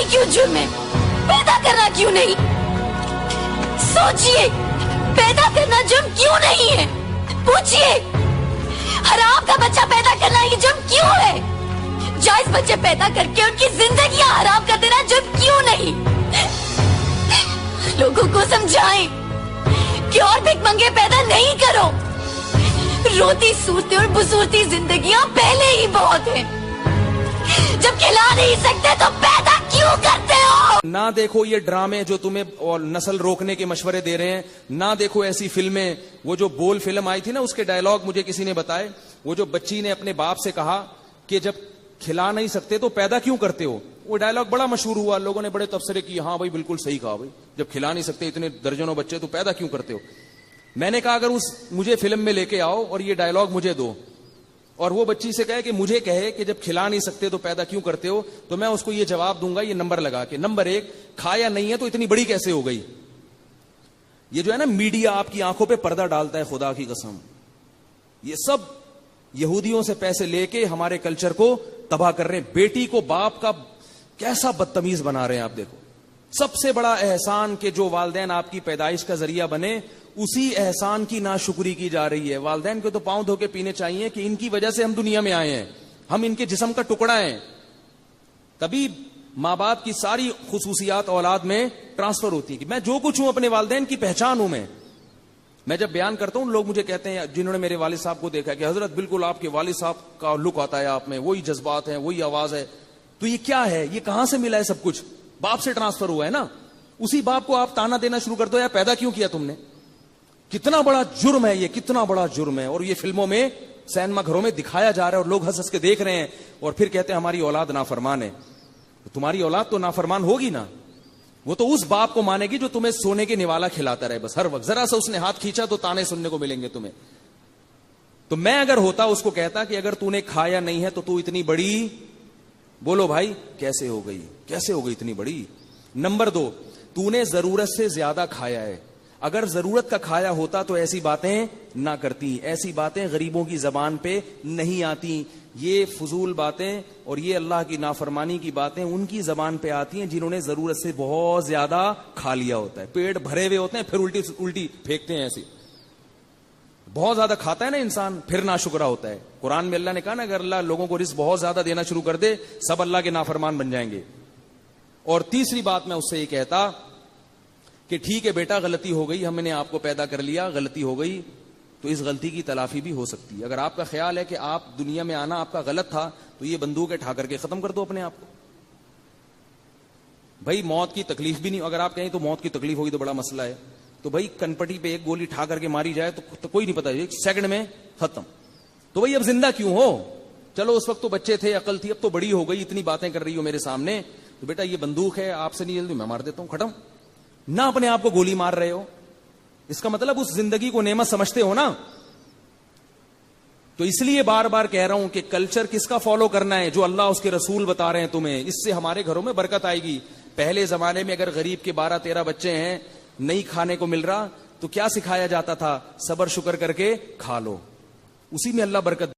क्यों जुर्म है? पैदा करना क्यों नहीं? सोचिए, पैदा करना जुर्म क्यों नहीं है? पूछिए, हराम का बच्चा पैदा करना ये जुर्म क्यों है? जायज बच्चे पैदा करके उनकी जिंदगियां हराम कर देना जुर्म क्यों नहीं? लोगों को समझाएं कि और भिखमंगे पैदा नहीं करो। रोती सूरती और बसूरती जिंदगियां पहले ही बहुत हैं। जब खिला नहीं सकते तो पैदा क्यों करते हो? ना देखो ये ड्रामे जो तुम्हें और नस्ल रोकने के मशवरे दे रहे हैं, ना देखो ऐसी फिल्में। वो जो बोल फिल्म आई थी ना, उसके डायलॉग मुझे किसी ने बताए। वो जो बच्ची ने अपने बाप से कहा कि जब खिला नहीं सकते तो पैदा क्यों करते हो, वो डायलॉग बड़ा मशहूर हुआ। लोगों ने बड़े तबसरे किए, हाँ भाई बिल्कुल सही कहा भाई, जब खिला नहीं सकते इतने दर्जनों बच्चे तो पैदा क्यों करते हो। मैंने कहा अगर मुझे फिल्म में लेके आओ और ये डायलॉग मुझे दो, और वो बच्ची से कहे कि मुझे कहे कि जब खिला नहीं सकते तो पैदा क्यों करते हो, तो मैं उसको ये जवाब दूंगा ये नंबर लगा के। नंबर 1, खाया नहीं है तो इतनी बड़ी कैसे हो गई। ये जो है ना मीडिया आपकी आंखों पे पर्दा डालता है, खुदा की कसम। ये सब यहूदियों से पैसे लेके हमारे कल्चर को तबाह कर रहे हैं। बेटी को बाप का कैसा बदतमीज बना रहे हैं आप देखो। सबसे बड़ा एहसान के जो वालदैन आपकी पैदाइश का जरिया बने, उसी एहसान की नाशुक्री की जा रही है। वालदैन को तो पांव धो के पीने चाहिए कि इनकी वजह से हम दुनिया में आए हैं, हम इनके जिस्म का टुकड़ा हैं। तभी माँ बाप की सारी खुसूसियात औलाद में ट्रांसफर होती है कि मैं जो कुछ हूं अपने वालदैन की पहचान हूं। मैं जब बयान करता हूं, लोग मुझे कहते हैं जिन्होंने मेरे वालिद साहब को देखा कि हजरत बिल्कुल आपके वालिद साहब का लुक आता है आप में, वही जज्बात है, वही आवाज है। तो ये क्या है, ये कहां से मिला है? सब कुछ बाप से ट्रांसफर हुआ है ना। उसी बाप को आप ताना देना शुरू कर दो, यार पैदा क्यों किया तुमने। कितना बड़ा जुर्म है ये, कितना बड़ा जुर्म है। और ये फिल्मों में, सिनेमा घरों में दिखाया जा रहा है और लोग हंस हंस के देख रहे हैं, और फिर कहते हैं हमारी औलाद नाफरमान है। तो तुम्हारी औलाद तो नाफरमान होगी ना, वो तो उस बाप को मानेगी जो तुम्हें सोने के निवाला खिलाता रहे बस हर वक्त। जरा सा उसने हाथ खींचा तो ताने सुनने को मिलेंगे तुम्हें। तो मैं अगर होता उसको कहता कि अगर तूने खाया नहीं है तो तू इतनी बड़ी, बोलो भाई कैसे हो गई, कैसे हो गई इतनी बड़ी। नंबर 2, तूने जरूरत से ज्यादा खाया है। अगर जरूरत का खाया होता तो ऐसी बातें ना करती। ऐसी बातें गरीबों की जबान पे नहीं आती। ये फजूल बातें और ये अल्लाह की नाफरमानी की बातें उनकी जबान पे आती हैं जिन्होंने जरूरत से बहुत ज्यादा खा लिया होता है। पेट भरे हुए होते हैं, फिर उल्टी उल्टी फेंकते हैं ऐसी। बहुत ज्यादा खाता है ना इंसान, फिर नाशुक्रा होता है। कुरान में अल्लाह ने कहा ना, अगर अल्लाह लोगों को रिज़्क बहुत ज्यादा देना शुरू कर दे, सब अल्लाह के नाफरमान बन जाएंगे। और तीसरी बात मैं उससे ये कहता कि ठीक है बेटा, गलती हो गई, हमने आपको पैदा कर लिया, गलती हो गई, तो इस गलती की तलाफी भी हो सकती है। अगर आपका ख्याल है कि आप दुनिया में आना आपका गलत था, तो ये बंदूक उठा करके खत्म कर दो अपने आप को। भाई मौत की तकलीफ भी नहीं, अगर आप कहें तो मौत की तकलीफ होगी तो बड़ा मसला है, तो भाई कनपटी पे एक गोली ठा करके मारी जाए तो कोई नहीं पता, एक सेकंड में खत्म। तो भाई अब जिंदा क्यों हो? चलो उस वक्त तो बच्चे थे, अकल थी, अब तो बड़ी हो गई, इतनी बातें कर रही हो मेरे सामने, तो बेटा ये बंदूक है, आपसे नहीं जल्दी मैं मार देता हूं, खत्म। ना अपने आप को गोली मार रहे हो, इसका मतलब उस जिंदगी को नेमत समझते हो ना। तो इसलिए बार बार कह रहा हूं कि कल्चर किसका फॉलो करना है, जो अल्लाह उसके रसूल बता रहे हैं तुम्हें। इससे हमारे घरों में बरकत आएगी। पहले जमाने में अगर गरीब के 12-13 बच्चे हैं, नहीं खाने को मिल रहा, तो क्या सिखाया जाता था? सबर शुक्र करके खा लो, उसी में अल्लाह बरकत